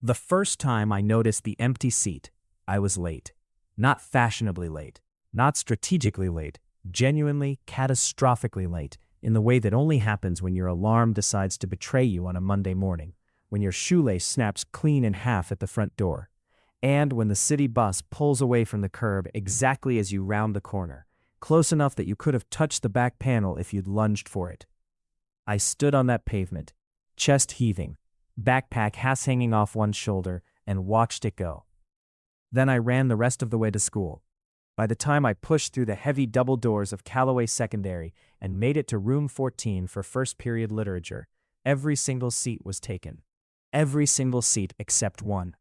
The first time I noticed the empty seat, I was late. Not fashionably late, not strategically late, genuinely, catastrophically late, in the way that only happens when your alarm decides to betray you on a Monday morning, when your shoelace snaps clean in half at the front door, and when the city bus pulls away from the curb exactly as you round the corner, close enough that you could have touched the back panel if you'd lunged for it. I stood on that pavement, chest heaving, backpack half hanging off one shoulder, and watched it go. Then I ran the rest of the way to school. By the time I pushed through the heavy double doors of Callaway Secondary and made it to room 14 for first period literature, every single seat was taken. Every single seat except one.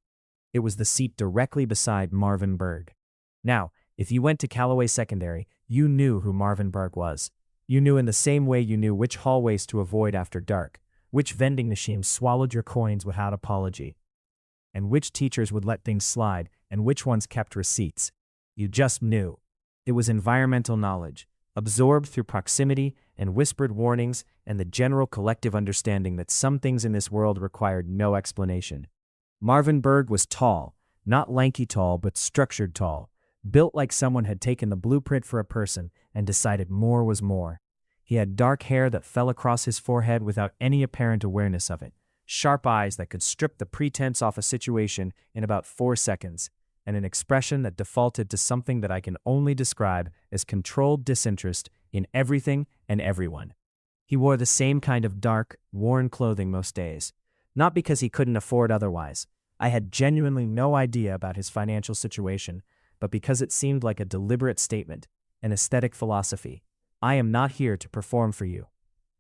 It was the seat directly beside Marvin Berg. Now, if you went to Callaway Secondary, you knew who Marvin Berg was. You knew in the same way you knew which hallways to avoid after dark, which vending machines swallowed your coins without apology, and which teachers would let things slide, and which ones kept receipts. You just knew. It was environmental knowledge, absorbed through proximity and whispered warnings and the general collective understanding that some things in this world required no explanation. Marvin Berg was tall, not lanky tall, but structured tall, built like someone had taken the blueprint for a person and decided more was more. He had dark hair that fell across his forehead without any apparent awareness of it, sharp eyes that could strip the pretense off a situation in about 4 seconds, and an expression that defaulted to something that I can only describe as controlled disinterest in everything and everyone. He wore the same kind of dark, worn clothing most days, not because he couldn't afford otherwise. I had genuinely no idea about his financial situation, but because it seemed like a deliberate statement, an aesthetic philosophy. I am not here to perform for you.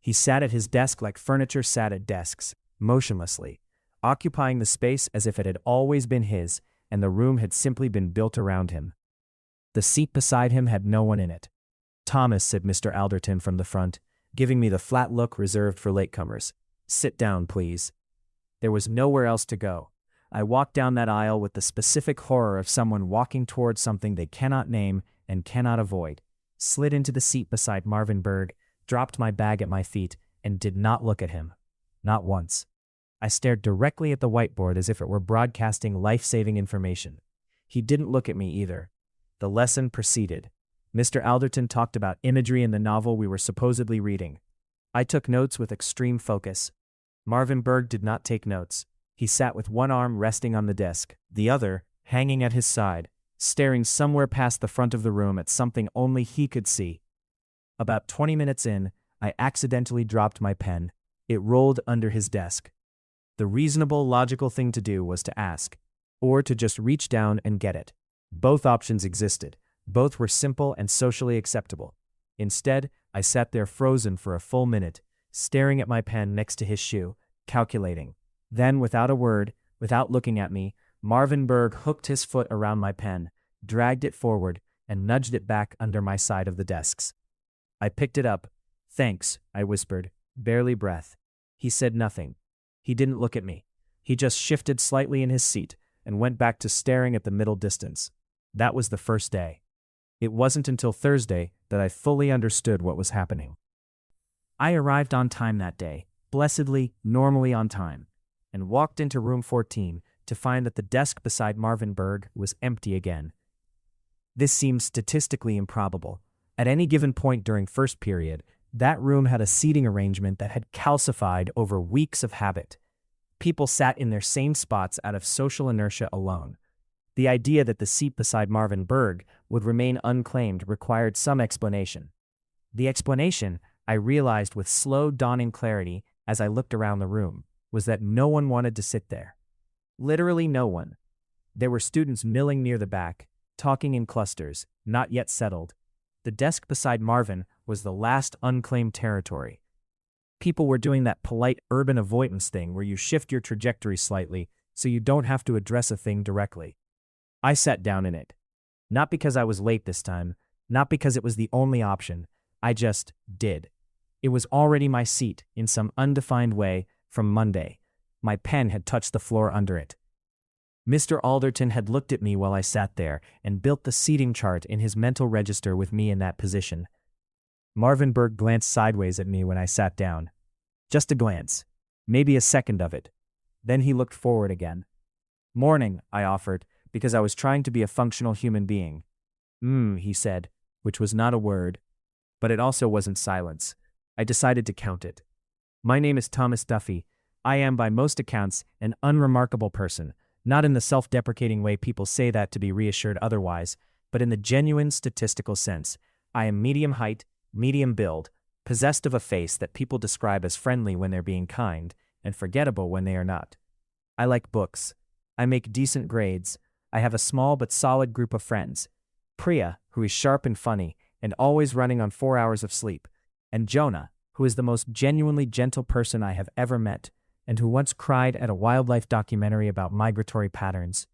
He sat at his desk like furniture sat at desks, motionlessly, occupying the space as if it had always been his, and the room had simply been built around him. The seat beside him had no one in it. "Thomas," said Mr. Alderton from the front, giving me the flat look reserved for latecomers. "Sit down, please." There was nowhere else to go. I walked down that aisle with the specific horror of someone walking towards something they cannot name and cannot avoid, slid into the seat beside Marvin Berg, dropped my bag at my feet, and did not look at him. Not once. I stared directly at the whiteboard as if it were broadcasting life-saving information. He didn't look at me either. The lesson proceeded. Mr. Alderton talked about imagery in the novel we were supposedly reading. I took notes with extreme focus. Marvin Berg did not take notes. He sat with one arm resting on the desk, the other hanging at his side, staring somewhere past the front of the room at something only he could see. About 20 minutes in, I accidentally dropped my pen. It rolled under his desk. The reasonable, logical thing to do was to ask, or to just reach down and get it. Both options existed. Both were simple and socially acceptable. Instead, I sat there frozen for a full minute, staring at my pen next to his shoe, calculating. Then, without a word, without looking at me, Marvin Berg hooked his foot around my pen, dragged it forward, and nudged it back under my side of the desks. I picked it up. "Thanks," I whispered, barely breath. He said nothing. He didn't look at me. He just shifted slightly in his seat and went back to staring at the middle distance. That was the first day. It wasn't until Thursday that I fully understood what was happening. I arrived on time that day, blessedly, normally on time, and walked into room 14 to find that the desk beside Marvin Berg was empty again. This seemed statistically improbable. At any given point during first period, that room had a seating arrangement that had calcified over weeks of habit. People sat in their same spots out of social inertia alone. The idea that the seat beside Marvin Berg would remain unclaimed required some explanation. The explanation, I realized with slow dawning clarity as I looked around the room, was that no one wanted to sit there. Literally no one. There were students milling near the back, talking in clusters, not yet settled. The desk beside Marvin was the last unclaimed territory. People were doing that polite urban avoidance thing where you shift your trajectory slightly so you don't have to address a thing directly. I sat down in it. Not because I was late this time, not because it was the only option, I just did. It was already my seat in some undefined way from Monday. My pen had touched the floor under it. Mr. Alderton had looked at me while I sat there and built the seating chart in his mental register with me in that position. Marvin Berg glanced sideways at me when I sat down. Just a glance. Maybe a second of it. Then he looked forward again. Morning, I offered, because I was trying to be a functional human being. He said, which was not a word, but it also wasn't silence. I decided to count it. My name is Thomas Duffy. I am by most accounts an unremarkable person, not in the self-deprecating way people say that to be reassured otherwise, but in the genuine statistical sense. I am medium height, medium build, possessed of a face that people describe as friendly when they're being kind, and forgettable when they are not. I like books. I make decent grades. I have a small but solid group of friends. Priya, who is sharp and funny, and always running on 4 hours of sleep, and Jonah, who is the most genuinely gentle person I have ever met, and who once cried at a wildlife documentary about migratory patterns.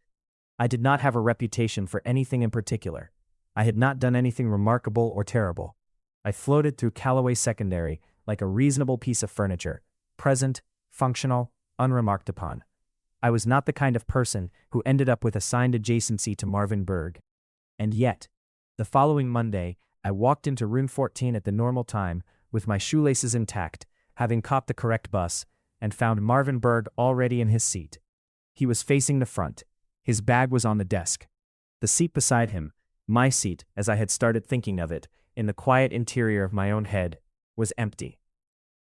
I did not have a reputation for anything in particular. I had not done anything remarkable or terrible. I floated through Callaway Secondary like a reasonable piece of furniture, present, functional, unremarked upon. I was not the kind of person who ended up with assigned adjacency to Marvin Berg. And yet, the following Monday, I walked into room 14 at the normal time, with my shoelaces intact, having caught the correct bus, and found Marvin Berg already in his seat. He was facing the front. His bag was on the desk. The seat beside him, my seat as I had started thinking of it, in the quiet interior of my own head, was empty.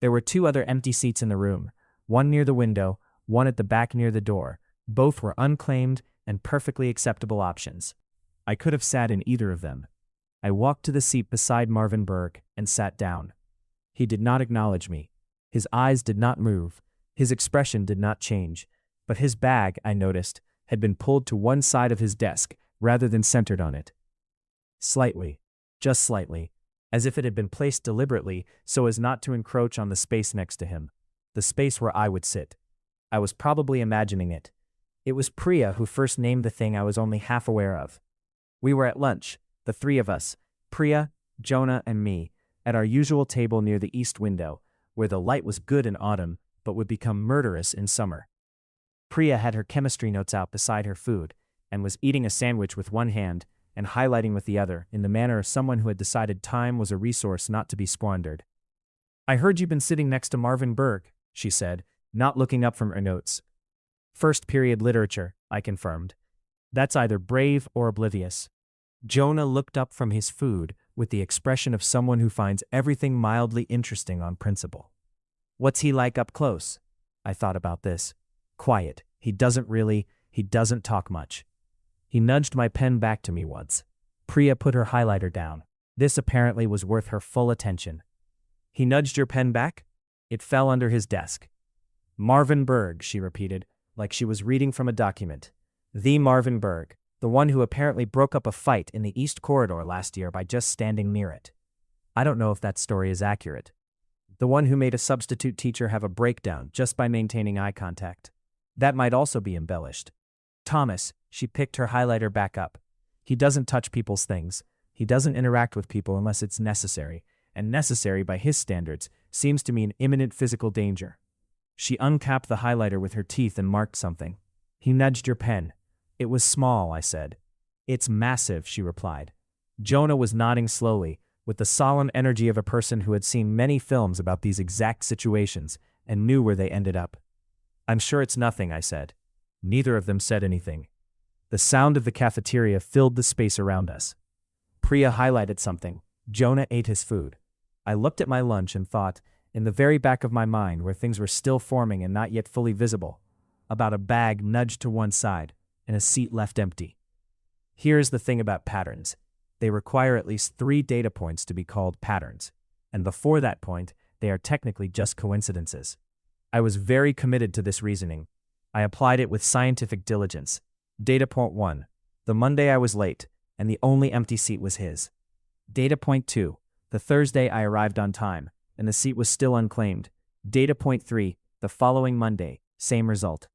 There were 2 other empty seats in the room, one near the window, one at the back near the door. Both were unclaimed and perfectly acceptable options. I could have sat in either of them. I walked to the seat beside Marvin Berg and sat down. He did not acknowledge me. His eyes did not move. His expression did not change. But his bag, I noticed, had been pulled to one side of his desk rather than centered on it. Slightly, just slightly, as if it had been placed deliberately so as not to encroach on the space next to him, the space where I would sit. I was probably imagining it. It was Priya who first named the thing I was only half aware of. We were at lunch, the 3 of us, Priya, Jonah, and me, at our usual table near the east window, where the light was good in autumn, but would become murderous in summer. Priya had her chemistry notes out beside her food, and was eating a sandwich with one hand and highlighting with the other, in the manner of someone who had decided time was a resource not to be squandered. "I heard you've been sitting next to Marvin Berg," she said, not looking up from her notes. "First period literature," I confirmed. "That's either brave or oblivious." Jonah looked up from his food with the expression of someone who finds everything mildly interesting on principle. "What's he like up close?" I thought about this. "Quiet. He doesn't talk much." He nudged my pen back to me once. Priya put her highlighter down. This apparently was worth her full attention. "He nudged your pen back?" It fell under his desk. "Marvin Berg," she repeated, like she was reading from a document. "The Marvin Berg, the one who apparently broke up a fight in the East Corridor last year by just standing near it. I don't know if that story is accurate. The one who made a substitute teacher have a breakdown just by maintaining eye contact. That might also be embellished. Thomas," she picked her highlighter back up. "He doesn't touch people's things. He doesn't interact with people unless it's necessary, and necessary by his standards seems to mean imminent physical danger." She uncapped the highlighter with her teeth and marked something. "He nudged your pen." "It was small," I said. "It's massive," she replied. Jonah was nodding slowly, with the solemn energy of a person who had seen many films about these exact situations and knew where they ended up. "I'm sure it's nothing," I said. Neither of them said anything. The sound of the cafeteria filled the space around us. Priya highlighted something. Jonah ate his food. I looked at my lunch and thought, in the very back of my mind where things were still forming and not yet fully visible, about a bag nudged to one side and a seat left empty. Here's the thing about patterns. They require at least 3 data points to be called patterns, and before that point, they are technically just coincidences. I was very committed to this reasoning. I applied it with scientific diligence. Data point 1. The Monday I was late, and the only empty seat was his. Data point 2. The Thursday I arrived on time, and the seat was still unclaimed. Data point 3. The following Monday, same result.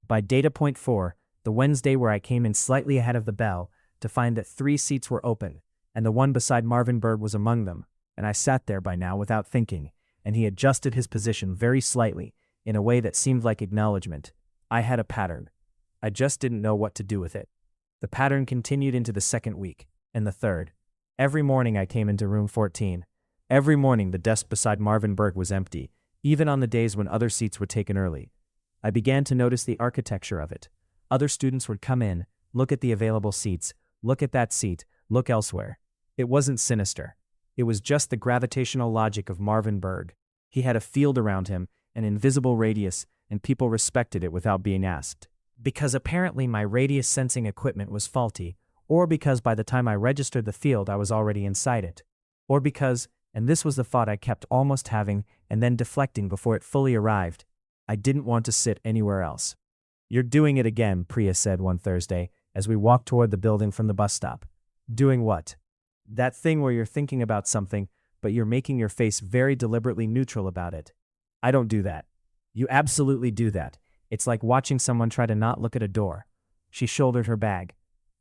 By data point 4, the Wednesday where I came in slightly ahead of the bell, to find that 3 seats were open, and the one beside Marvin Berg was among them, and I sat there by now without thinking, and he adjusted his position very slightly, in a way that seemed like acknowledgement. I had a pattern. I just didn't know what to do with it. The pattern continued into the 2nd week, and the 3rd. Every morning I came into room 14. Every morning the desk beside Marvin Berg was empty, even on the days when other seats were taken early. I began to notice the architecture of it. Other students would come in, look at the available seats, look at that seat, look elsewhere. It wasn't sinister. It was just the gravitational logic of Marvin Berg. He had a field around him, an invisible radius, and people respected it without being asked. Because apparently my radius sensing equipment was faulty, or because by the time I registered the field I was already inside it. Or because, and this was the thought I kept almost having and then deflecting before it fully arrived, I didn't want to sit anywhere else. "You're doing it again," Priya said one Thursday, as we walked toward the building from the bus stop. "Doing what?" "That thing where you're thinking about something, but you're making your face very deliberately neutral about it." "I don't do that." "You absolutely do that. It's like watching someone try to not look at a door." She shouldered her bag.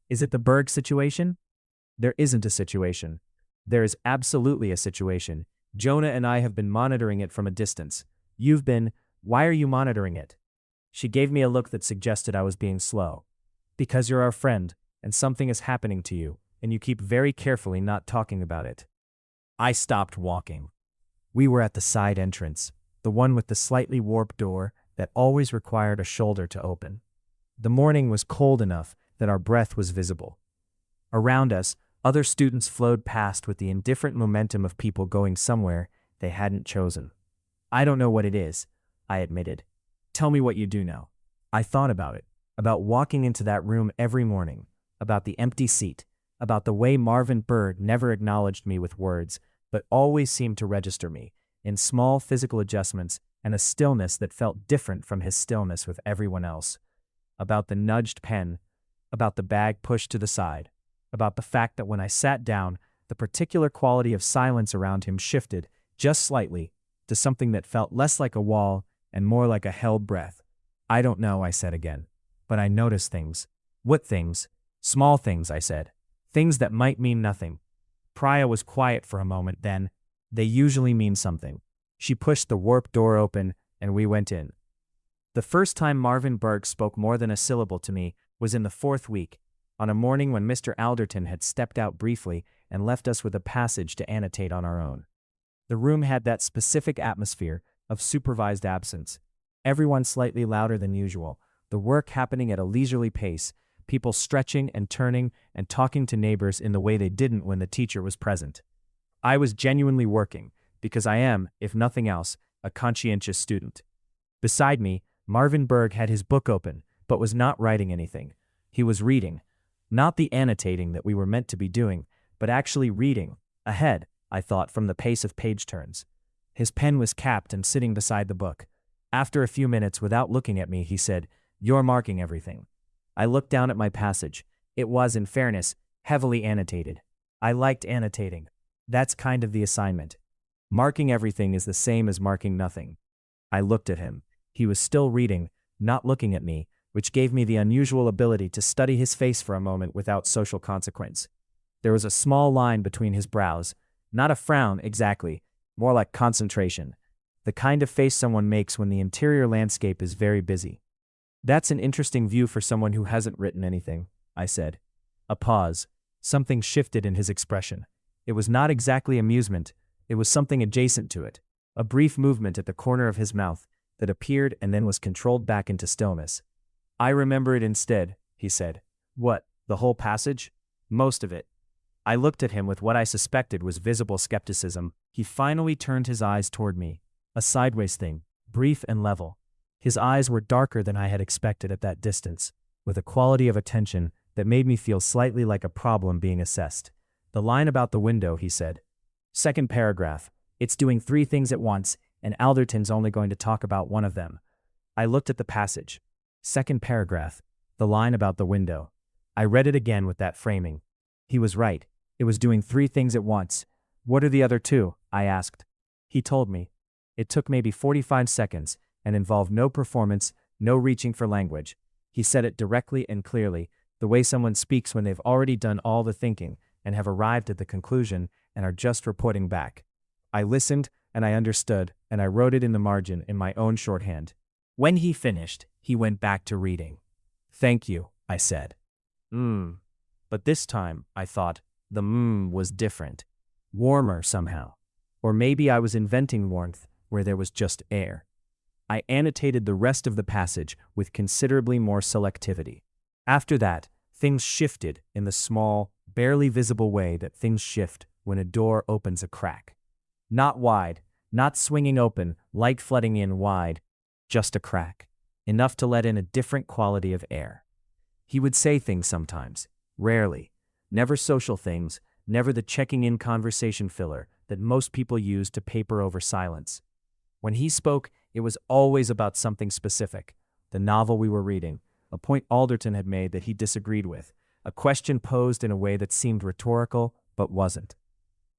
"Is it the Berg situation?" "There isn't a situation." "There is absolutely a situation. Jonah and I have been monitoring it from a distance." "You've been? Why are you monitoring it?" She gave me a look that suggested I was being slow. "Because you're our friend, and something is happening to you, and you keep very carefully not talking about it." I stopped walking. We were at the side entrance, the one with the slightly warped door that always required a shoulder to open. The morning was cold enough that our breath was visible. Around us, other students flowed past with the indifferent momentum of people going somewhere they hadn't chosen. "I don't know what it is," I admitted. "Tell me what you do know." I thought about it, about walking into that room every morning, about the empty seat, about the way Marvin Berg never acknowledged me with words, but always seemed to register me, in small physical adjustments and a stillness that felt different from his stillness with everyone else. About the nudged pen, about the bag pushed to the side, about the fact that when I sat down, the particular quality of silence around him shifted, just slightly, to something that felt less like a wall and more like a held breath. "I don't know," I said again. "But I notice things." "What things?" "Small things," I said. "Things that might mean nothing." Priya was quiet for a moment, then, "They usually mean something." She pushed the warped door open, and we went in. The first time Marvin Berg spoke more than a syllable to me was in the 4th week, on a morning when Mr. Alderton had stepped out briefly and left us with a passage to annotate on our own. The room had that specific atmosphere of supervised absence. Everyone slightly louder than usual, the work happening at a leisurely pace, people stretching and turning and talking to neighbors in the way they didn't when the teacher was present. I was genuinely working, because I am, if nothing else, a conscientious student. Beside me, Marvin Berg had his book open, but was not writing anything. He was reading. Not the annotating that we were meant to be doing, but actually reading, ahead, I thought, from the pace of page turns. His pen was capped and sitting beside the book. After a few minutes, without looking at me, he said, "You're marking everything." I looked down at my passage. It was, in fairness, heavily annotated. I liked annotating. That's kind of the assignment. Marking everything is the same as marking nothing. I looked at him. He was still reading, not looking at me, which gave me the unusual ability to study his face for a moment without social consequence. There was a small line between his brows, not a frown exactly, more like concentration, the kind of face someone makes when the interior landscape is very busy. "That's an interesting view for someone who hasn't written anything," I said. A pause. Something shifted in his expression. It was not exactly amusement, it was something adjacent to it, a brief movement at the corner of his mouth that appeared and then was controlled back into stillness. "I remember it instead," he said. "What, the whole passage?" "Most of it." I looked at him with what I suspected was visible skepticism. He finally turned his eyes toward me, a sideways thing, brief and level. His eyes were darker than I had expected at that distance, with a quality of attention that made me feel slightly like a problem being assessed. "The line about the window," he said. "Second paragraph. It's doing 3 things at once, and Alderton's only going to talk about one of them." I looked at the passage. Second paragraph. The line about the window. I read it again with that framing. He was right. It was doing 3 things at once. "What are the other 2? I asked. He told me. It took maybe 45 seconds and involved no performance, no reaching for language. He said it directly and clearly, the way someone speaks when they've already done all the thinking and have arrived at the conclusion and are just reporting back. I listened, and I understood, and I wrote it in the margin in my own shorthand. When he finished, he went back to reading. "Thank you," I said. But this time, I thought, the was different. Warmer somehow. Or maybe I was inventing warmth where there was just air. I annotated the rest of the passage with considerably more selectivity. After that, things shifted in the small, barely visible way that things shift when a door opens a crack. Not wide, not swinging open, light flooding in wide, just a crack, enough to let in a different quality of air. He would say things sometimes, rarely, never social things, never the checking-in conversation filler that most people use to paper over silence. When he spoke, it was always about something specific, the novel we were reading, a point Alderton had made that he disagreed with, a question posed in a way that seemed rhetorical but wasn't.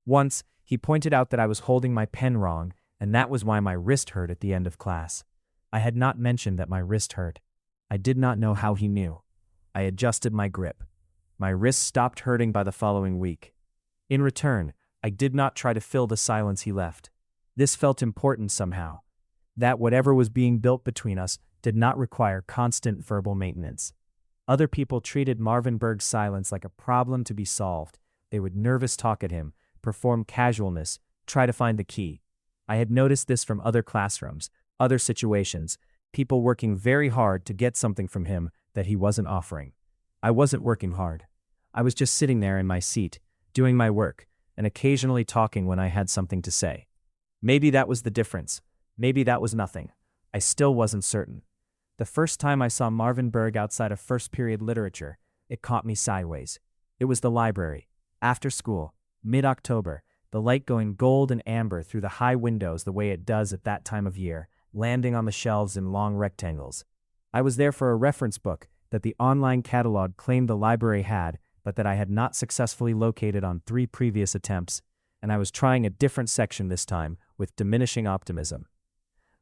Once, he pointed out that I was holding my pen wrong, and that was why my wrist hurt at the end of class. I had not mentioned that my wrist hurt. I did not know how he knew. I adjusted my grip. My wrist stopped hurting by the following week. In return, I did not try to fill the silence he left. This felt important somehow. That whatever was being built between us did not require constant verbal maintenance. Other people treated Marvin Berg's silence like a problem to be solved. They would nervous talk at him, perform casualness, try to find the key. I had noticed this from other classrooms, other situations, people working very hard to get something from him that he wasn't offering. I wasn't working hard. I was just sitting there in my seat, doing my work, and occasionally talking when I had something to say. Maybe that was the difference. Maybe that was nothing. I still wasn't certain. The first time I saw Marvin Berg outside of first-period literature, it caught me sideways. It was the library. After school, mid-October, the light going gold and amber through the high windows the way it does at that time of year, landing on the shelves in long rectangles. I was there for a reference book that the online catalog claimed the library had, but that I had not successfully located on 3 previous attempts, and I was trying a different section this time, with diminishing optimism.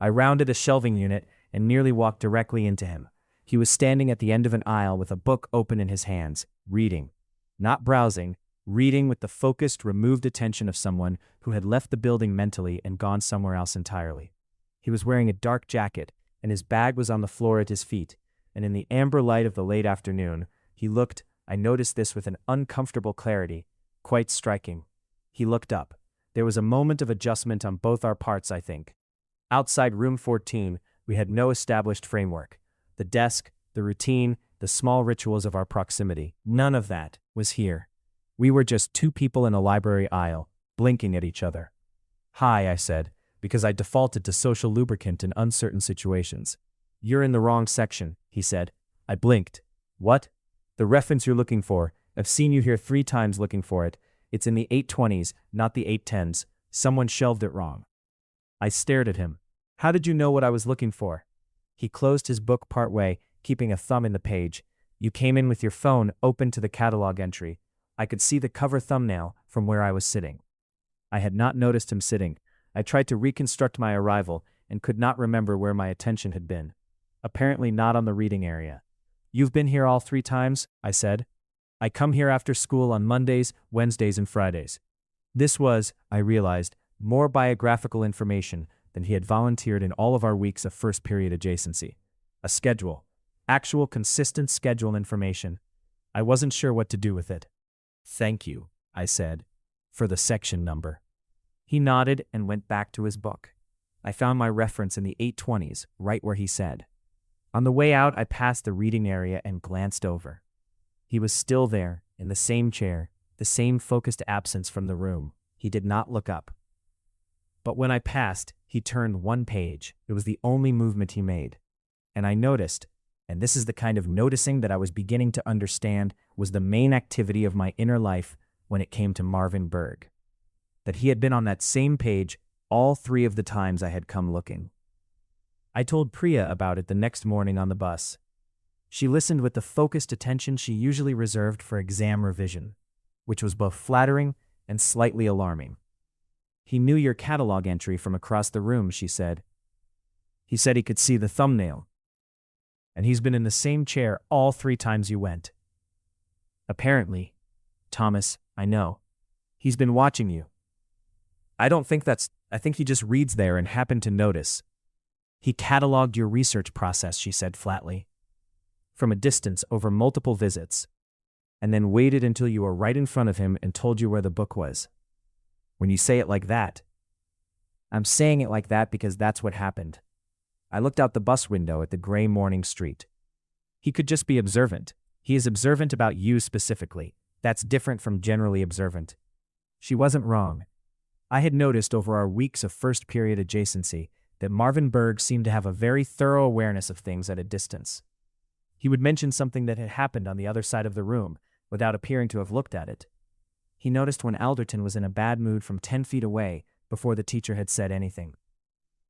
I rounded a shelving unit and nearly walked directly into him. He was standing at the end of an aisle with a book open in his hands, reading. Not browsing, reading with the focused, removed attention of someone who had left the building mentally and gone somewhere else entirely. He was wearing a dark jacket, and his bag was on the floor at his feet, and in the amber light of the late afternoon, he looked, I noticed this with an uncomfortable clarity, quite striking. He looked up. There was a moment of adjustment on both our parts, I think. Outside room 14, we had no established framework. The desk, the routine, the small rituals of our proximity, none of that was here. We were just 2 people in a library aisle, blinking at each other. Hi, I said, because I defaulted to social lubricant in uncertain situations. You're in the wrong section, he said. I blinked. What? The reference you're looking for. I've seen you here 3 times looking for it. It's in the 820s, not the 810s. Someone shelved it wrong. I stared at him. How did you know what I was looking for? He closed his book partway, keeping a thumb in the page. You came in with your phone open to the catalog entry. I could see the cover thumbnail from where I was sitting. I had not noticed him sitting. I tried to reconstruct my arrival and could not remember where my attention had been. Apparently not on the reading area. You've been here all 3 times, I said. I come here after school on Mondays, Wednesdays, and Fridays. This was, I realized, more biographical information than he had volunteered in all of our weeks of first-period adjacency. A schedule. Actual consistent schedule information. I wasn't sure what to do with it. Thank you, I said, for the section number. He nodded and went back to his book. I found my reference in the 820s, right where he said. On the way out, I passed the reading area and glanced over. He was still there, in the same chair, the same focused absence from the room. He did not look up. But when I passed, he turned 1 page. It was the only movement he made. And I noticed, and this is the kind of noticing that I was beginning to understand was the main activity of my inner life when it came to Marvin Berg, that he had been on that same page all 3 of the times I had come looking. I told Priya about it the next morning on the bus. She listened with the focused attention she usually reserved for exam revision, which was both flattering and slightly alarming. He knew your catalog entry from across the room, she said. He said he could see the thumbnail. And he's been in the same chair all 3 times you went. Apparently, Thomas, I know. He's been watching you. I think he just reads there and happened to notice. He cataloged your research process, she said flatly. From a distance over multiple visits, and then waited until you were right in front of him and told you where the book was. When you say it like that, I'm saying it like that because that's what happened. I looked out the bus window at the gray morning street. He could just be observant. He is observant about you specifically. That's different from generally observant. She wasn't wrong. I had noticed over our weeks of first period adjacency that Marvin Berg seemed to have a very thorough awareness of things at a distance. He would mention something that had happened on the other side of the room without appearing to have looked at it. He noticed when Alderton was in a bad mood from 10 feet away before the teacher had said anything.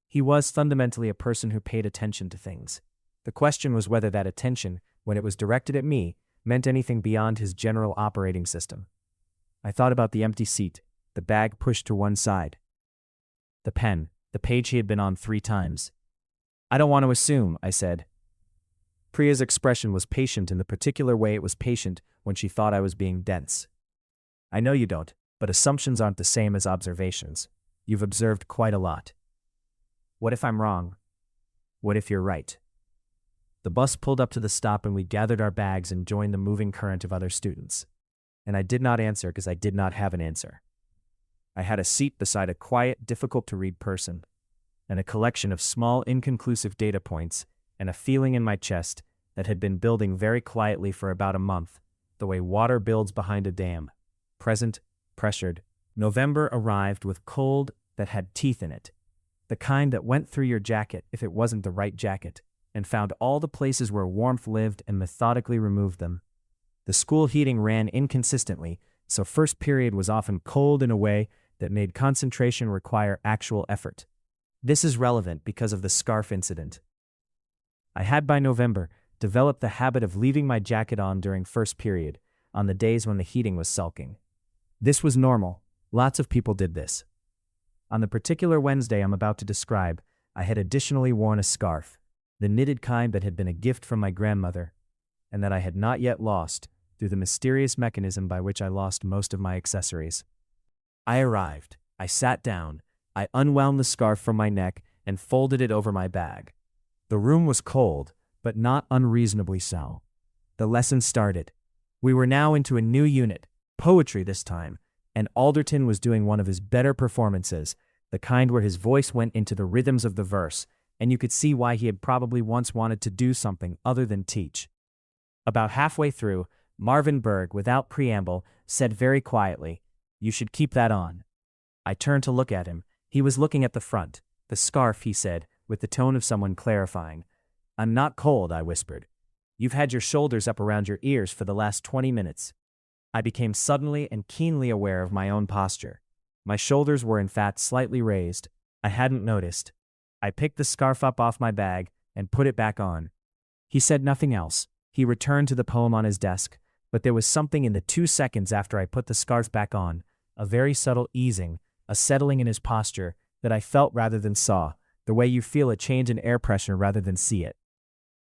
He was fundamentally a person who paid attention to things. The question was whether that attention, when it was directed at me, meant anything beyond his general operating system. I thought about the empty seat, the bag pushed to one side. The pen, the page he had been on 3 times. I don't want to assume, I said. Priya's expression was patient in the particular way it was patient when she thought I was being dense. I know you don't, but assumptions aren't the same as observations. You've observed quite a lot. What if I'm wrong? What if you're right? The bus pulled up to the stop and we gathered our bags and joined the moving current of other students. And I did not answer because I did not have an answer. I had a seat beside a quiet, difficult-to-read person, and a collection of small, inconclusive data points, and a feeling in my chest that had been building very quietly for about a month, the way water builds behind a dam. Present, pressured. November arrived with cold that had teeth in it, the kind that went through your jacket if it wasn't the right jacket, and found all the places where warmth lived and methodically removed them. The school heating ran inconsistently, so first period was often cold in a way that made concentration require actual effort. This is relevant because of the scarf incident. I had by November developed the habit of leaving my jacket on during first period, on the days when the heating was sulking. This was normal. Lots of people did this. On the particular Wednesday I'm about to describe, I had additionally worn a scarf, the knitted kind that had been a gift from my grandmother, and that I had not yet lost through the mysterious mechanism by which I lost most of my accessories. I arrived. I sat down. I unwound the scarf from my neck and folded it over my bag. The room was cold, but not unreasonably so. The lesson started. We were now into a new unit, poetry this time, and Alderton was doing one of his better performances, the kind where his voice went into the rhythms of the verse, and you could see why he had probably once wanted to do something other than teach. About halfway through, Marvin Berg, without preamble, said very quietly, "You should keep that on." I turned to look at him. He was looking at the front. "The scarf," he said, with the tone of someone clarifying. "I'm not cold," I whispered. "You've had your shoulders up around your ears for the last 20 minutes. I became suddenly and keenly aware of my own posture. My shoulders were in fact slightly raised. I hadn't noticed. I picked the scarf up off my bag and put it back on. He said nothing else. He returned to the poem on his desk, but there was something in the 2 seconds after I put the scarf back on, a very subtle easing, a settling in his posture, that I felt rather than saw, the way you feel a change in air pressure rather than see it.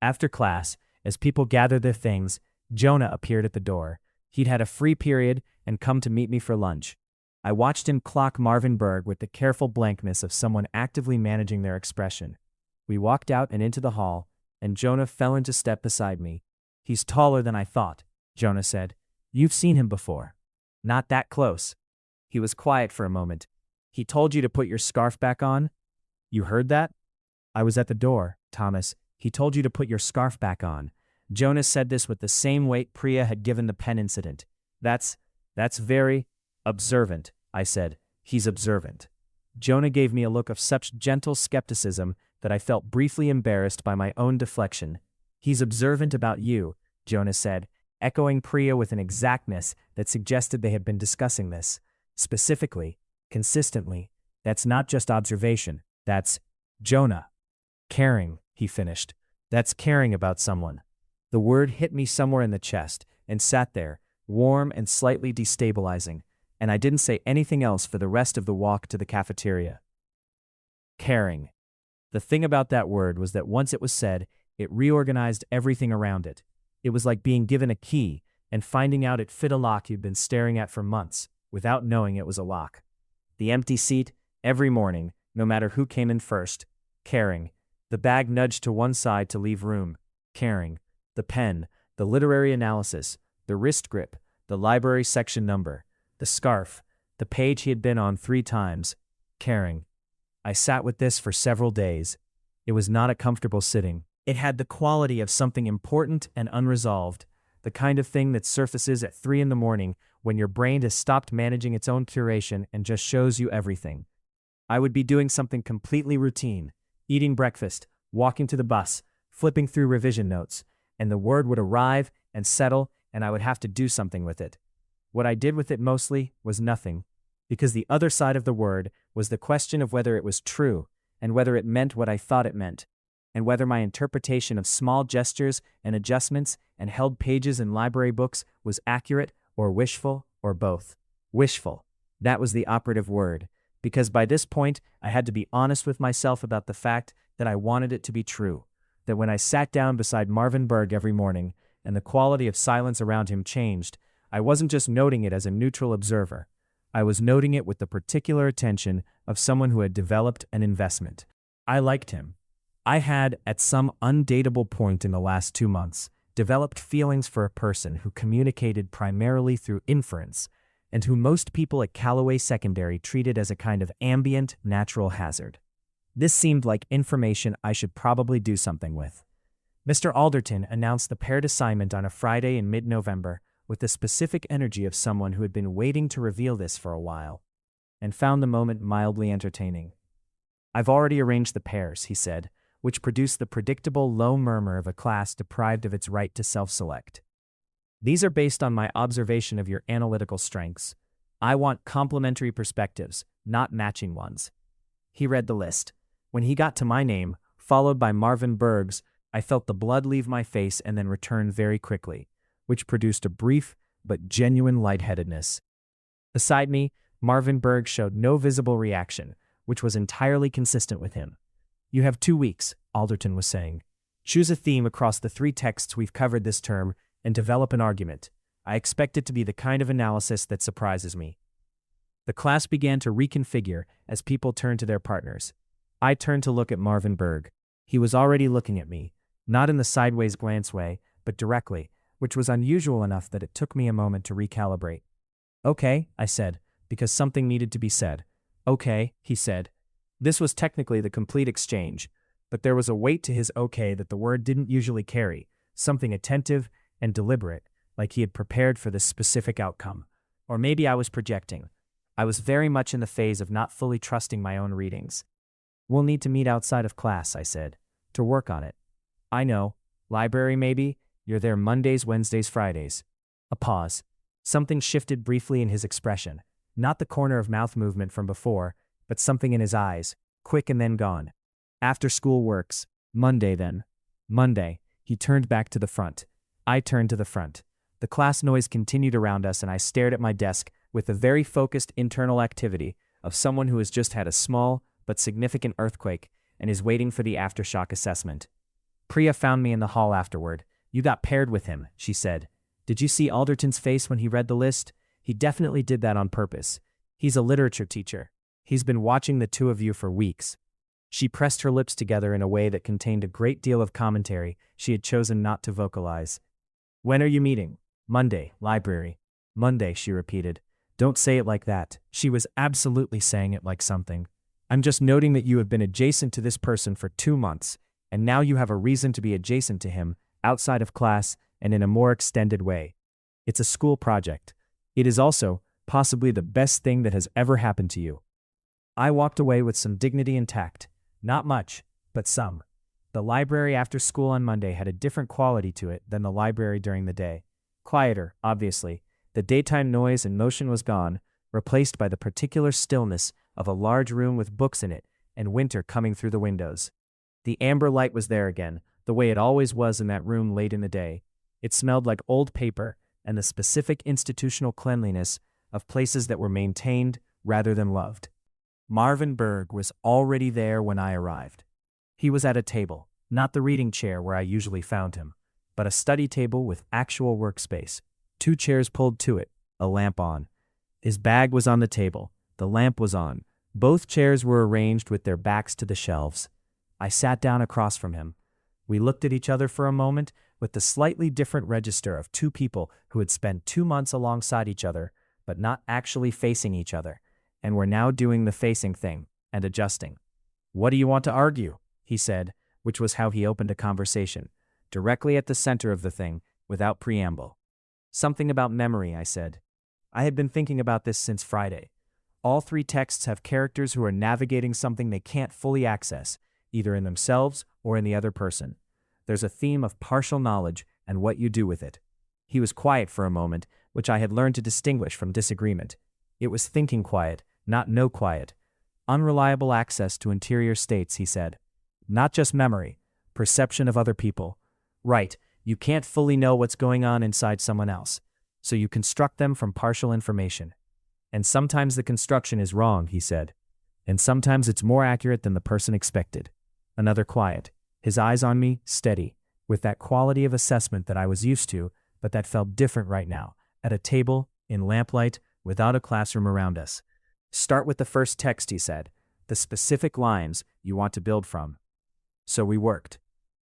After class, as people gathered their things, Jonah appeared at the door. He'd had a free period and come to meet me for lunch. I watched him clock Marvin Berg with the careful blankness of someone actively managing their expression. We walked out and into the hall, and Jonah fell into step beside me. "He's taller than I thought," Jonah said. "You've seen him before." "Not that close." He was quiet for a moment. "He told you to put your scarf back on?" "You heard that?" "I was at the door, Thomas. He told you to put your scarf back on." Jonah said this with the same weight Priya had given the pen incident. That's very observant," I said. "He's observant." Jonah gave me a look of such gentle skepticism that I felt briefly embarrassed by my own deflection. "He's observant about you," Jonah said, echoing Priya with an exactness that suggested they had been discussing this. Specifically, consistently. "That's not just observation. That's Jonah. Caring," he finished. "That's caring about someone." The word hit me somewhere in the chest and sat there, warm and slightly destabilizing, and I didn't say anything else for the rest of the walk to the cafeteria. Caring. The thing about that word was that once it was said, it reorganized everything around it. It was like being given a key and finding out it fit a lock you'd been staring at for months, without knowing it was a lock. The empty seat, every morning, no matter who came in first. Caring. The bag nudged to one side to leave room. Caring. The pen, the literary analysis, the wrist grip, the library section number, the scarf, the page he had been on 3 times. Caring. I sat with this for several days. It was not a comfortable sitting. It had the quality of something important and unresolved, the kind of thing that surfaces at 3 in the morning when your brain has stopped managing its own curation and just shows you everything. I would be doing something completely routine, eating breakfast, walking to the bus, flipping through revision notes, and the word would arrive and settle, and I would have to do something with it. What I did with it mostly was nothing, because the other side of the word was the question of whether it was true, and whether it meant what I thought it meant, and whether my interpretation of small gestures and adjustments and held pages in library books was accurate or wishful or both. Wishful. That was the operative word, because by this point I had to be honest with myself about the fact that I wanted it to be true, that when I sat down beside Marvin Berg every morning and the quality of silence around him changed, I wasn't just noting it as a neutral observer. I was noting it with the particular attention of someone who had developed an investment. I liked him. I had, at some undateable point in the last 2 months, developed feelings for a person who communicated primarily through inference, and who most people at Callaway Secondary treated as a kind of ambient, natural hazard. This seemed like information I should probably do something with. Mr. Alderton announced the paired assignment on a Friday in mid-November with the specific energy of someone who had been waiting to reveal this for a while, and found the moment mildly entertaining. "I've already arranged the pairs," he said, which produced the predictable low murmur of a class deprived of its right to self-select. "These are based on my observation of your analytical strengths. I want complementary perspectives, not matching ones." He read the list. When he got to my name, followed by Marvin Berg's, I felt the blood leave my face and then return very quickly, which produced a brief but genuine lightheadedness. Beside me, Marvin Berg showed no visible reaction, which was entirely consistent with him. "You have 2 weeks," Alderton was saying. "Choose a theme across the 3 texts we've covered this term and develop an argument. I expect it to be the kind of analysis that surprises me." The class began to reconfigure as people turned to their partners. I turned to look at Marvin Berg. He was already looking at me, not in the sideways glance way, but directly, which was unusual enough that it took me a moment to recalibrate. "Okay," I said, because something needed to be said. "Okay," he said. This was technically the complete exchange, but there was a weight to his okay that the word didn't usually carry, something attentive and deliberate, like he had prepared for this specific outcome. Or maybe I was projecting. I was very much in the phase of not fully trusting my own readings. "We'll need to meet outside of class," I said, "to work on it." "I know. Library maybe? You're there Mondays, Wednesdays, Fridays." A pause. Something shifted briefly in his expression. Not the corner of mouth movement from before, but something in his eyes, quick and then gone. "After school works. Monday then." "Monday." He turned back to the front. I turned to the front. The class noise continued around us and I stared at my desk with the very focused internal activity of someone who has just had a small but significant earthquake and is waiting for the aftershock assessment. "Priya found me in the hall afterward. You got paired with him," she said. "Did you see Alderton's face when he read the list? He definitely did that on purpose. He's a literature teacher. He's been watching the 2 of you for weeks." She pressed her lips together in a way that contained a great deal of commentary she had chosen not to vocalize. "When are you meeting?" "Monday, library." "Monday," she repeated. "Don't say it like that." She was absolutely saying it like something. "I'm just noting that you have been adjacent to this person for 2 months, and now you have a reason to be adjacent to him, outside of class and in a more extended way. It's a school project. It is also, possibly the best thing that has ever happened to you." I walked away with some dignity and tact. Not much, but some. The library after school on Monday had a different quality to it than the library during the day. Quieter, obviously. The daytime noise and motion was gone, replaced by the particular stillness of a large room with books in it and winter coming through the windows. The amber light was there again, the way it always was in that room late in the day. It smelled like old paper and the specific institutional cleanliness of places that were maintained rather than loved. Marvin Berg was already there when I arrived. He was at a table, not the reading chair where I usually found him, but a study table with actual workspace. 2 chairs pulled to it, a lamp on. His bag was on the table, the lamp was on. Both chairs were arranged with their backs to the shelves. I sat down across from him. We looked at each other for a moment with the slightly different register of 2 people who had spent 2 months alongside each other, but not actually facing each other, and were now doing the facing thing and adjusting. "What do you want to argue?" he said, which was how he opened a conversation, directly at the center of the thing, without preamble. Something about memory, I said. I had been thinking about this since Friday. All three texts have characters who are navigating something they can't fully access, either in themselves or in the other person. There's a theme of partial knowledge and what you do with it. He was quiet for a moment, which I had learned to distinguish from disagreement. It was thinking quiet, not no quiet. Unreliable access to interior states, he said. Not just memory, perception of other people. Right, you can't fully know what's going on inside someone else, so you construct them from partial information. And sometimes the construction is wrong, he said. And sometimes it's more accurate than the person expected. Another quiet, his eyes on me, steady, with that quality of assessment that I was used to, but that felt different right now, at a table, in lamplight, without a classroom around us. Start with the first text, he said, the specific lines you want to build from. So we worked.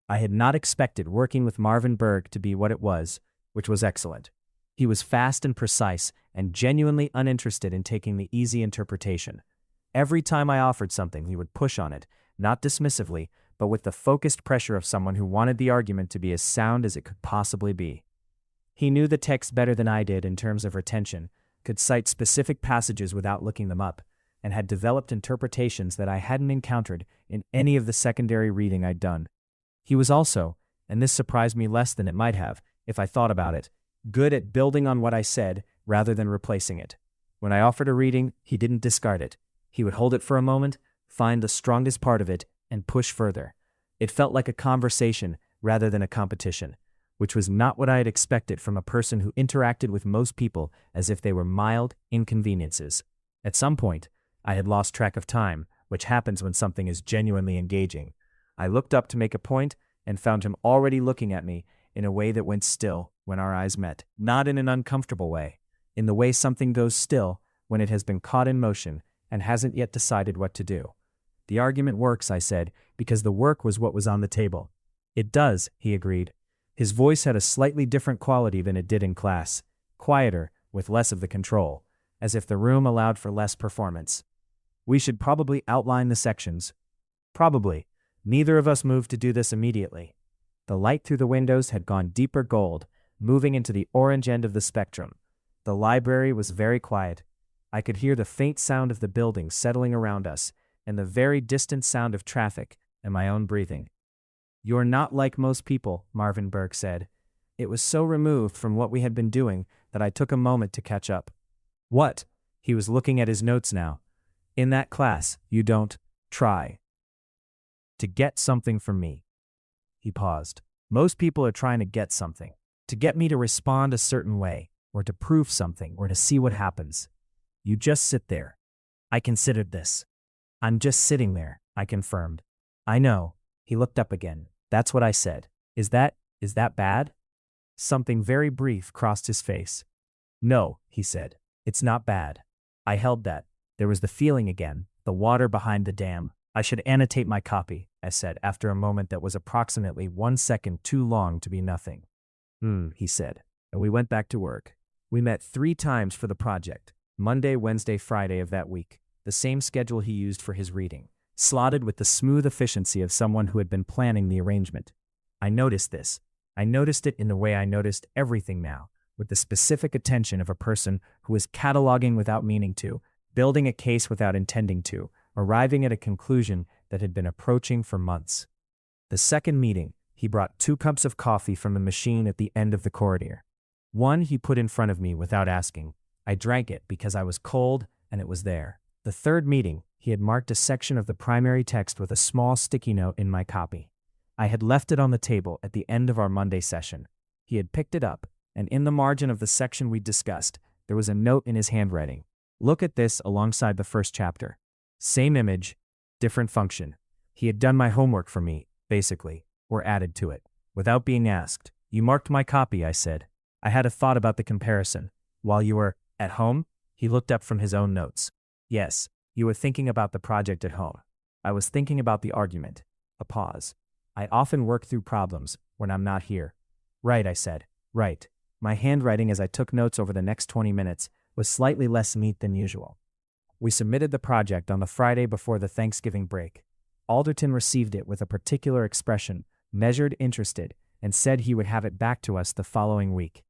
I had not expected working with Marvin Berg to be what it was, which was excellent. He was fast and precise and genuinely uninterested in taking the easy interpretation. Every time I offered something, he would push on it, not dismissively, but with the focused pressure of someone who wanted the argument to be as sound as it could possibly be. He knew the text better than I did in terms of retention, could cite specific passages without looking them up, and had developed interpretations that I hadn't encountered in any of the secondary reading I'd done. He was also, and this surprised me less than it might have, if I thought about it, good at building on what I said rather than replacing it. When I offered a reading, he didn't discard it. He would hold it for a moment, find the strongest part of it, and push further. It felt like a conversation rather than a competition, which was not what I had expected from a person who interacted with most people as if they were mild inconveniences. At some point, I had lost track of time, which happens when something is genuinely engaging. I looked up to make a point and found him already looking at me in a way that went still when our eyes met, not in an uncomfortable way, in the way something goes still when it has been caught in motion and hasn't yet decided what to do. The argument works, I said, because the work was what was on the table. It does, he agreed. His voice had a slightly different quality than it did in class, quieter, with less of the control, as if the room allowed for less performance. We should probably outline the sections. Probably. Neither of us moved to do this immediately. The light through the windows had gone deeper gold, moving into the orange end of the spectrum. The library was very quiet. I could hear the faint sound of the buildings settling around us, and the very distant sound of traffic and my own breathing. You're not like most people, Marvin Berg said. It was so removed from what we had been doing that I took a moment to catch up. What? He was looking at his notes now. In that class, you don't try to get something from me. He paused. Most people are trying to get something, to get me to respond a certain way, or to prove something, or to see what happens. You just sit there. I considered this. I'm just sitting there, I confirmed. I know. He looked up again. That's what I said. Is that bad? Something very brief crossed his face. No, he said. It's not bad. I held that. There was the feeling again, the water behind the dam. I should annotate my copy, I said after a moment that was approximately 1 second too long to be nothing. He said, and we went back to work. We met 3 times for the project, Monday, Wednesday, Friday of that week, the same schedule he used for his reading, slotted with the smooth efficiency of someone who had been planning the arrangement. I noticed this. I noticed it in the way I noticed everything now, with the specific attention of a person who is cataloging without meaning to, building a case without intending to, arriving at a conclusion that had been approaching for months. The second meeting, he brought 2 cups of coffee from the machine at the end of the corridor. One he put in front of me without asking. I drank it because I was cold and it was there. The third meeting, he had marked a section of the primary text with a small sticky note in my copy. I had left it on the table at the end of our Monday session. He had picked it up, and in the margin of the section we discussed, there was a note in his handwriting. Look at this alongside the first chapter. Same image, different function. He had done my homework for me, basically, or added to it. Without being asked, you marked my copy, I said. I had a thought about the comparison. While you were at home, he looked up from his own notes. Yes, you were thinking about the project at home. I was thinking about the argument. A pause. I often work through problems when I'm not here. Right, I said. Right. My handwriting as I took notes over the next 20 minutes was slightly less neat than usual. We submitted the project on the Friday before the Thanksgiving break. Alderton received it with a particular expression, measured, interested, and said he would have it back to us the following week.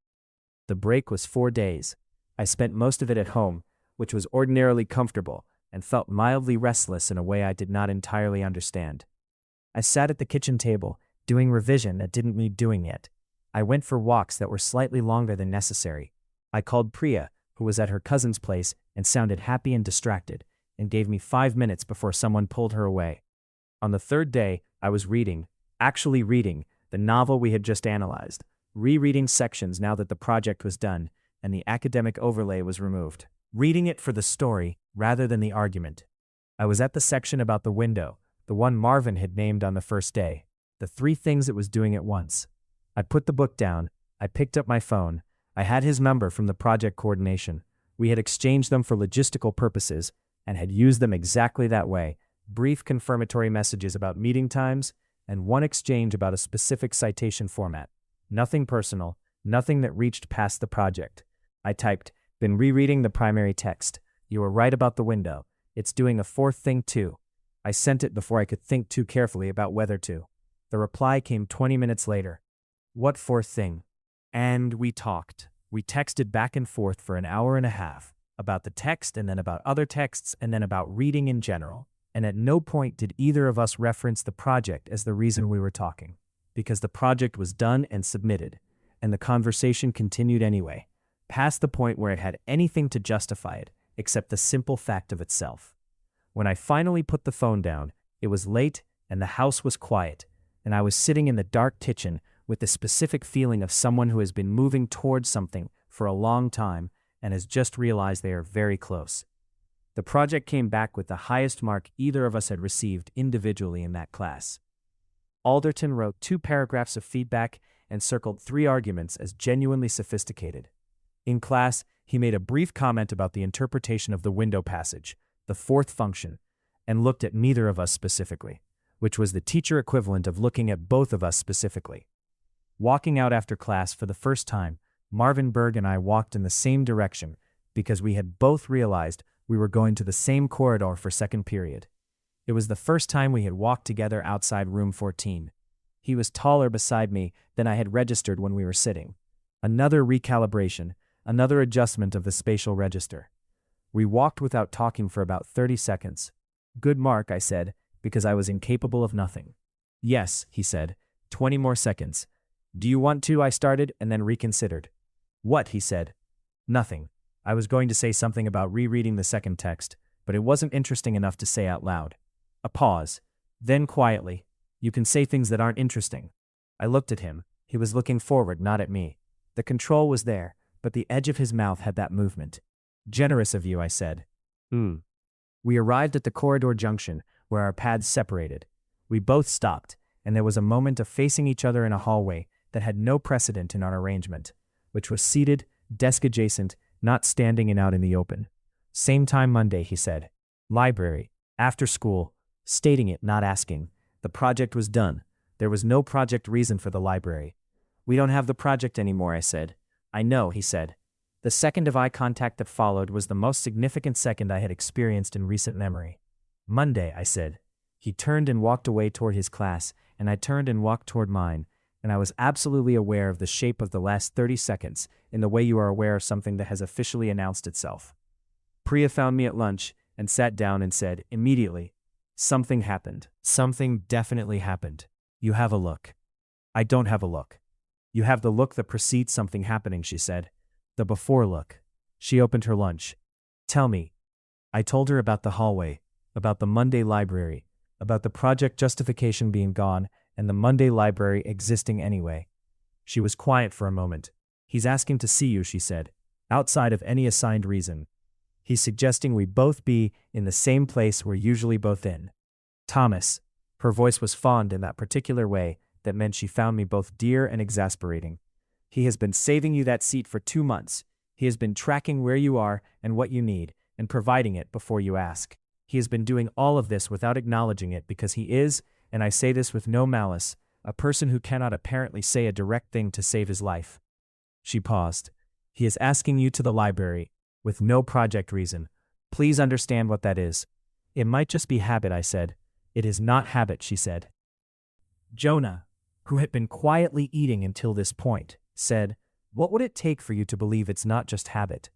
The break was 4 days. I spent most of it at home, which was ordinarily comfortable, and felt mildly restless in a way I did not entirely understand. I sat at the kitchen table, doing revision that didn't need doing yet. I went for walks that were slightly longer than necessary. I called Priya, who was at her cousin's place, and sounded happy and distracted, and gave me 5 minutes before someone pulled her away. On the third day, I was actually reading, the novel we had just analyzed, rereading sections now that the project was done, and the academic overlay was removed. Reading it for the story, rather than the argument. I was at the section about the window, the one Marvin had named on the first day, the 3 things it was doing at once. I put the book down, I picked up my phone, I had his number from the project coordination. We had exchanged them for logistical purposes, and had used them exactly that way, brief confirmatory messages about meeting times, and one exchange about a specific citation format. Nothing personal, nothing that reached past the project. I typed, "Been rereading the primary text. You were right about the window. It's doing a 4th thing too." I sent it before I could think too carefully about whether to. The reply came 20 minutes later. "What 4th thing?" And we talked. We texted back and forth for an hour and a half, about the text and then about other texts and then about reading in general. And at no point did either of us reference the project as the reason we were talking, because the project was done and submitted, and the conversation continued anyway, past the point where it had anything to justify it, except the simple fact of itself. When I finally put the phone down, it was late and the house was quiet, and I was sitting in the dark kitchen with the specific feeling of someone who has been moving towards something for a long time and has just realized they are very close. The project came back with the highest mark either of us had received individually in that class. Alderton wrote 2 paragraphs of feedback and circled 3 arguments as genuinely sophisticated. In class, he made a brief comment about the interpretation of the window passage, the 4th function, and looked at neither of us specifically, which was the teacher equivalent of looking at both of us specifically. Walking out after class for the first time, Marvin Berg and I walked in the same direction because we had both realized we were going to the same corridor for second period. It was the first time we had walked together outside room 14. He was taller beside me than I had registered when we were sitting. Another recalibration, another adjustment of the spatial register. We walked without talking for about 30 seconds. "Good mark," I said, because I was incapable of nothing. "Yes," he said, 20 more seconds. "Do you want to?" I started and then reconsidered. "What?" he said. "Nothing." I was going to say something about rereading the second text, but it wasn't interesting enough to say out loud. A pause. Then quietly, "You can say things that aren't interesting." I looked at him. He was looking forward, not at me. The control was there, but the edge of his mouth had that movement. "Generous of you," I said. We arrived at the corridor junction, where our paths separated. We both stopped, and there was a moment of facing each other in a hallway that had no precedent in our arrangement, which was seated, desk adjacent, not standing and out in the open. "Same time Monday," he said. "Library. After school." Stating it, not asking. The project was done. There was no project reason for the library. "We don't have the project anymore," I said. "I know," he said. The second of eye contact that followed was the most significant second I had experienced in recent memory. "Monday," I said. He turned and walked away toward his class, and I turned and walked toward mine, and I was absolutely aware of the shape of the last 30 seconds in the way you are aware of something that has officially announced itself. Priya found me at lunch and sat down and said, immediately, "Something happened. Something definitely happened. You have a look." "I don't have a look." "You have the look that precedes something happening," she said. "The before look." She opened her lunch. "Tell me." I told her about the hallway, about the Monday library, about the project justification being gone and the Monday library existing anyway. She was quiet for a moment. "He's asking to see you," she said, "outside of any assigned reason. He's suggesting we both be in the same place we're usually both in." "Thomas." Her voice was fond in that particular way that meant she found me both dear and exasperating. "He has been saving you that seat for 2 months. He has been tracking where you are and what you need, and providing it before you ask. He has been doing all of this without acknowledging it because he is, and I say this with no malice, a person who cannot apparently say a direct thing to save his life." She paused. "He is asking you to the library, with no project reason. Please understand what that is." "It might just be habit," I said. It is not habit, she said. Jonah, who had been quietly eating until this point, said, "What would it take for you to believe it's not just habit?"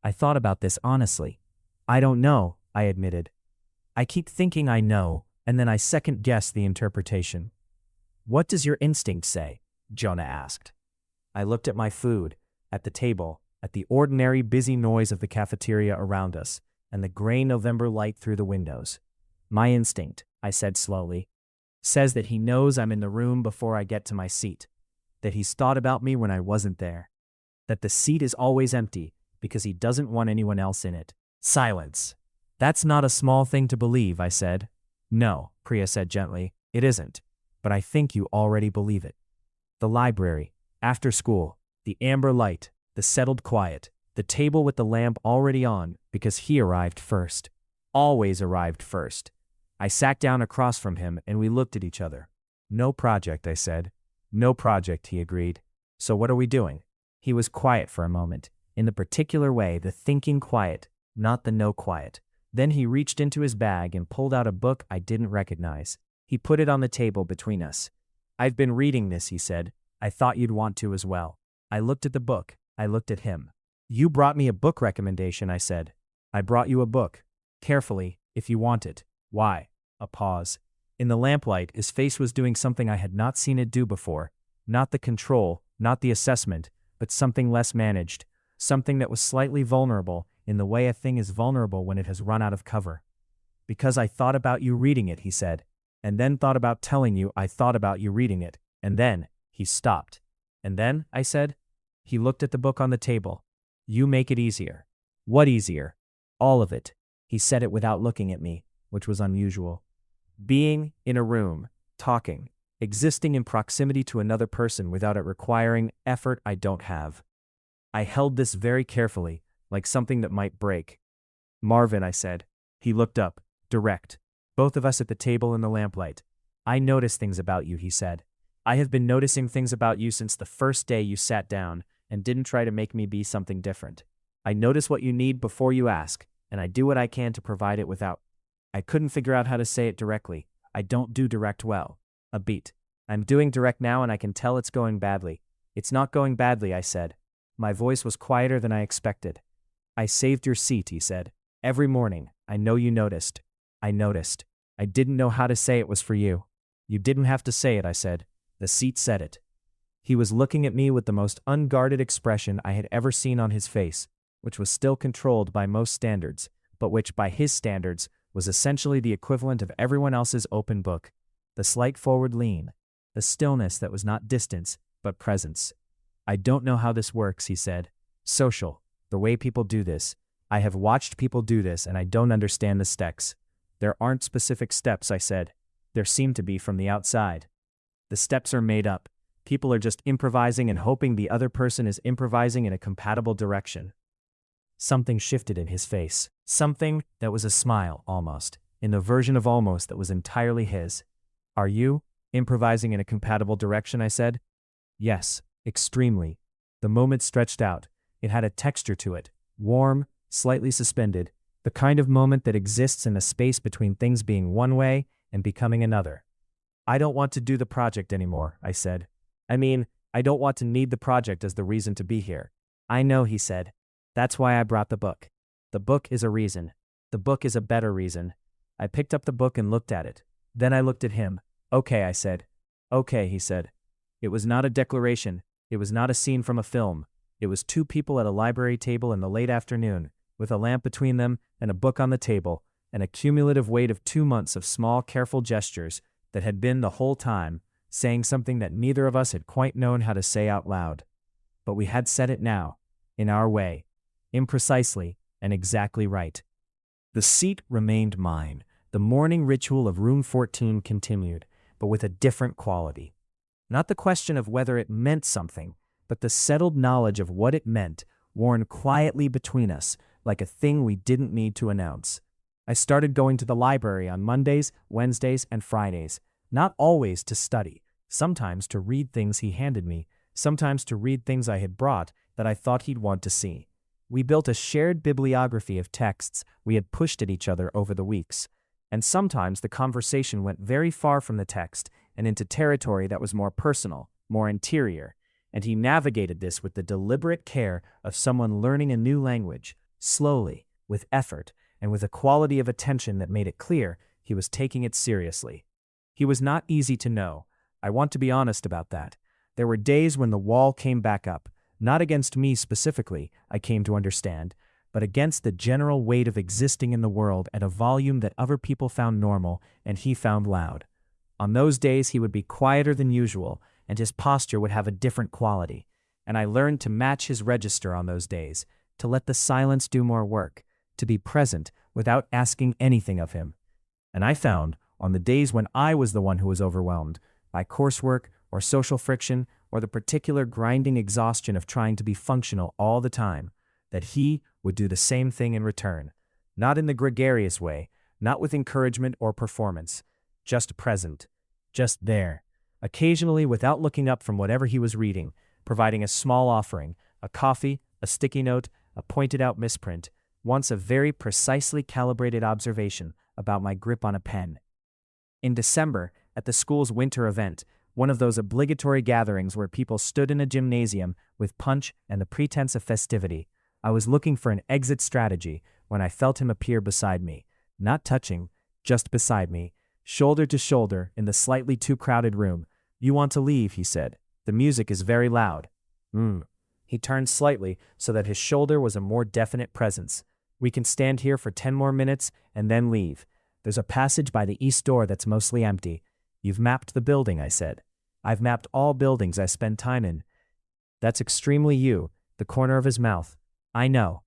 I thought about this honestly. I don't know, I admitted. I keep thinking I know, and then I second-guess the interpretation. What does your instinct say? Jonah asked. I looked at my food, at the table, at the ordinary busy noise of the cafeteria around us, and the gray November light through the windows. My instinct, I said slowly, says that he knows I'm in the room before I get to my seat, that he's thought about me when I wasn't there, that the seat is always empty because he doesn't want anyone else in it. Silence. That's not a small thing to believe, I said. No, Priya said gently, it isn't, but I think you already believe it. The library, after school, the amber light, the settled quiet, the table with the lamp already on because he arrived first. Always arrived first. I sat down across from him and we looked at each other. No project, I said. No project, he agreed. So what are we doing? He was quiet for a moment, in the particular way, the thinking quiet, not the no quiet. Then he reached into his bag and pulled out a book I didn't recognize. He put it on the table between us. I've been reading this, he said. I thought you'd want to as well. I looked at the book. I looked at him. You brought me a book recommendation, I said. I brought you a book. Carefully, if you want it. Why? A pause. In the lamplight, his face was doing something I had not seen it do before. Not the control, not the assessment, but something less managed. Something that was slightly vulnerable, in the way a thing is vulnerable when it has run out of cover. Because I thought about you reading it, he said. And then thought about telling you I thought about you reading it. And then, he stopped. And then, I said. He looked at the book on the table. You make it easier. What easier? All of it. He said it without looking at me, which was unusual. Being in a room, talking, existing in proximity to another person without it requiring effort I don't have. I held this very carefully, like something that might break. Marvin, I said. He looked up, direct. Both of us at the table in the lamplight. I notice things about you, he said. I have been noticing things about you since the first day you sat down and didn't try to make me be something different. I notice what you need before you ask, and I do what I can to provide it without. I couldn't figure out how to say it directly. I don't do direct well. A beat. I'm doing direct now and I can tell it's going badly. It's not going badly, I said. My voice was quieter than I expected. I saved your seat, he said. Every morning, I know you noticed. I noticed. I didn't know how to say it was for you. You didn't have to say it, I said. The seat said it. He was looking at me with the most unguarded expression I had ever seen on his face, which was still controlled by most standards, but which by his standards was essentially the equivalent of everyone else's open book. The slight forward lean, the stillness that was not distance, but presence. I don't know how this works, he said. Social, the way people do this. I have watched people do this and I don't understand the steps. There aren't specific steps, I said. There seem to be from the outside. The steps are made up. People are just improvising and hoping the other person is improvising in a compatible direction. Something shifted in his face. Something that was a smile, almost, in the version of almost that was entirely his. Are you improvising in a compatible direction, I said. Yes, extremely. The moment stretched out. It had a texture to it, warm, slightly suspended, the kind of moment that exists in the space between things being one way and becoming another. I don't want to do the project anymore, I said. I mean, I don't want to need the project as the reason to be here. I know, he said. That's why I brought the book. The book is a reason. The book is a better reason. I picked up the book and looked at it. Then I looked at him. Okay, I said. Okay, he said. It was not a declaration. It was not a scene from a film. It was two people at a library table in the late afternoon, with a lamp between them and a book on the table, and a cumulative weight of 2 months of small, careful gestures that had been the whole time, saying something that neither of us had quite known how to say out loud. But we had said it now, in our way, imprecisely and exactly right. The seat remained mine. The morning ritual of room 14 continued, but with a different quality. Not the question of whether it meant something, but the settled knowledge of what it meant, worn quietly between us, like a thing we didn't need to announce. I started going to the library on Mondays, Wednesdays, and Fridays, not always to study, sometimes to read things he handed me, sometimes to read things I had brought that I thought he'd want to see. We built a shared bibliography of texts we had pushed at each other over the weeks, and sometimes the conversation went very far from the text and into territory that was more personal, more interior, and he navigated this with the deliberate care of someone learning a new language, slowly, with effort, and with a quality of attention that made it clear he was taking it seriously. He was not easy to know. I want to be honest about that. There were days when the wall came back up, not against me specifically, I came to understand, but against the general weight of existing in the world at a volume that other people found normal and he found loud. On those days he would be quieter than usual, and his posture would have a different quality, and I learned to match his register on those days, to let the silence do more work, to be present without asking anything of him. And I found, on the days when I was the one who was overwhelmed, by coursework or social friction or the particular grinding exhaustion of trying to be functional all the time, that he would do the same thing in return, not in the gregarious way, not with encouragement or performance, just present, just there, occasionally without looking up from whatever he was reading, providing a small offering, a coffee, a sticky note, a pointed-out misprint, once a very precisely calibrated observation about my grip on a pen. In December, at the school's winter event, one of those obligatory gatherings where people stood in a gymnasium with punch and the pretense of festivity, I was looking for an exit strategy when I felt him appear beside me, not touching, just beside me, shoulder to shoulder in the slightly too crowded room. "You want to leave," he said. "The music is very loud." He turned slightly so that his shoulder was a more definite presence. "We can stand here for 10 more minutes and then leave. There's a passage by the east door that's mostly empty. You've mapped the building," I said. "I've mapped all buildings I spend time in." "That's extremely you," the corner of his mouth. "I know."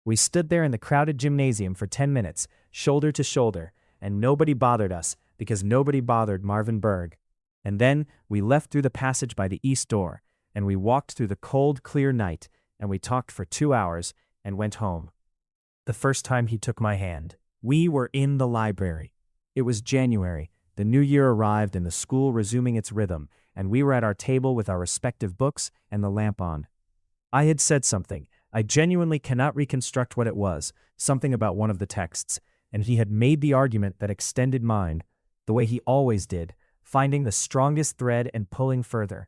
We stood there in the crowded gymnasium for 10 minutes, shoulder to shoulder, and nobody bothered us because nobody bothered Marvin Berg. And then we left through the passage by the east door, and we walked through the cold, clear night, and we talked for 2 hours and went home. The first time he took my hand, we were in the library. It was January. The new year arrived and the school resuming its rhythm, and we were at our table with our respective books and the lamp on. I had said something. I genuinely cannot reconstruct what it was, something about one of the texts, and he had made the argument that extended mine, the way he always did, finding the strongest thread and pulling further.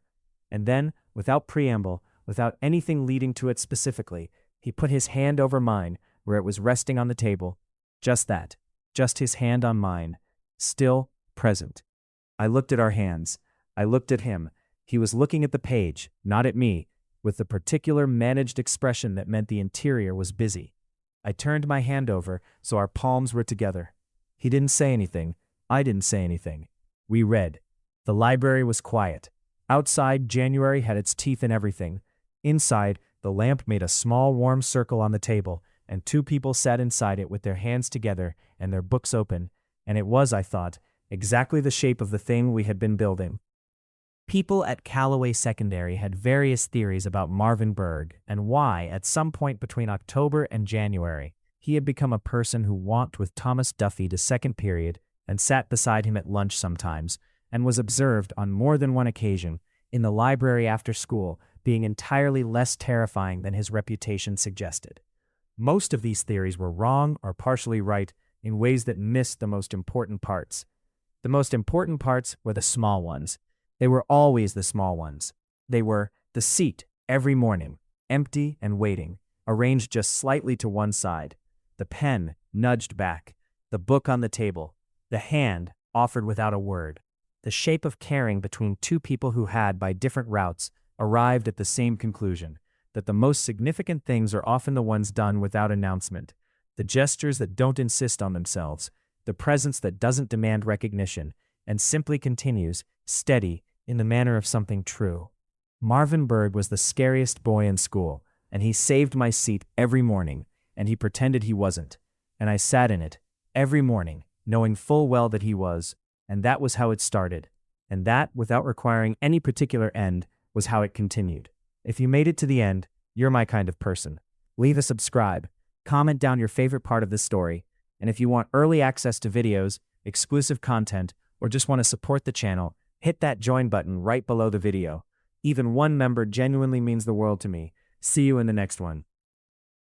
And then, without preamble, without anything leading to it specifically, he put his hand over mine, where it was resting on the table. Just that. Just his hand on mine. Still, present. I looked at our hands. I looked at him. He was looking at the page, not at me, with the particular managed expression that meant the interior was busy. I turned my hand over, so our palms were together. He didn't say anything. I didn't say anything. We read. The library was quiet. Outside, January had its teeth in everything. Inside, the lamp made a small warm circle on the table, and 2 people sat inside it with their hands together and their books open, and it was, I thought, exactly the shape of the thing we had been building. People at Callaway Secondary had various theories about Marvin Berg and why, at some point between October and January, he had become a person who walked with Thomas Duffy to second period and sat beside him at lunch sometimes, and was observed on more than one occasion in the library after school being entirely less terrifying than his reputation suggested. Most of these theories were wrong or partially right in ways that missed the most important parts. The most important parts were the small ones. They were always the small ones. They were the seat every morning, empty and waiting, arranged just slightly to one side, the pen nudged back, the book on the table, the hand offered without a word, the shape of caring between 2 people who had, by different routes, arrived at the same conclusion, that the most significant things are often the ones done without announcement, the gestures that don't insist on themselves, the presence that doesn't demand recognition, and simply continues, steady, in the manner of something true. Marvin Berg was the scariest boy in school, and he saved my seat every morning, and he pretended he wasn't, and I sat in it, every morning, knowing full well that he was, and that was how it started, and that, without requiring any particular end, was how it continued. If you made it to the end, you're my kind of person. Leave a subscribe, comment down your favorite part of this story, and if you want early access to videos, exclusive content, or just want to support the channel, hit that join button right below the video. Even one member genuinely means the world to me. See you in the next one.